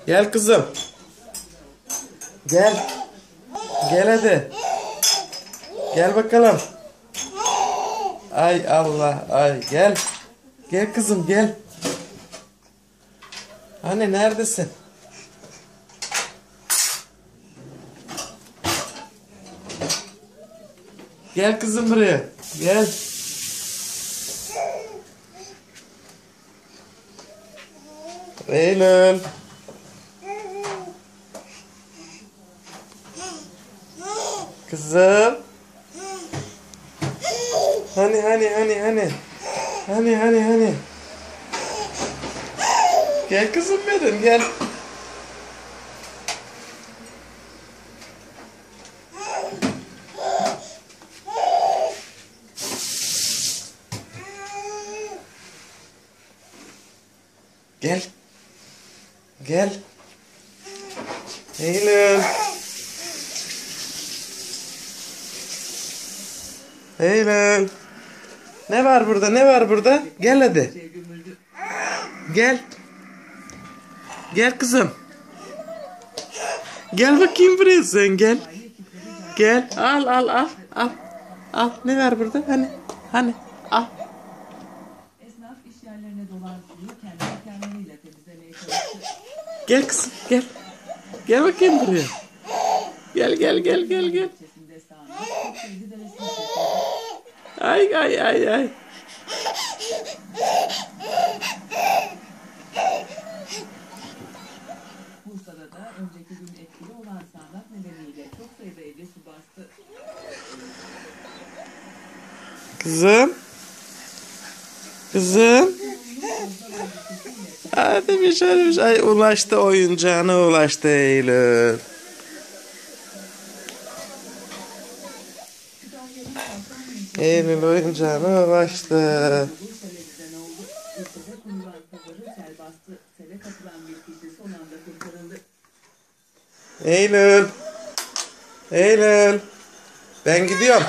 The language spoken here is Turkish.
Gel kızım. Gel. Gel hadi. Gel bakalım. Ay Allah ay gel. Gel kızım gel. Hani neredesin? Gel kızım buraya. Gel. Eylül. Kızım. Hani. Hani. Gel kızım benim gel. Gel. Gel. Eylül. Eylül. Ne var burada? Ne var burada? Gel hadi. Gel. Gel kızım. Gel bakayım buraya sen gel. Gel. Al. Al. Ne var burada? Hani. Al. Esnaf iş yerlerine dolan suyu kendi imkanlarıyla temizlemeye çalıştı. Gel kızım gel. Gel bakayım buraya. Gel. İlçesinde sağanak, çok sayıda resmi çekildi. Ay. Bursa'da da önceki gün etkili olan sağanak nedeniyle çok sayıda evde su bastı. Kızım. Hadi bir şey. Ulaştı oyuncağına ulaştı Eylül. Eylül oyuncağına ulaştı. Bursa Leziden oldu. İlçede kurulan pazarı sel bastı. Sele katılan bir kişi son anda kurtarıldı. Eylül. Ben gidiyorum.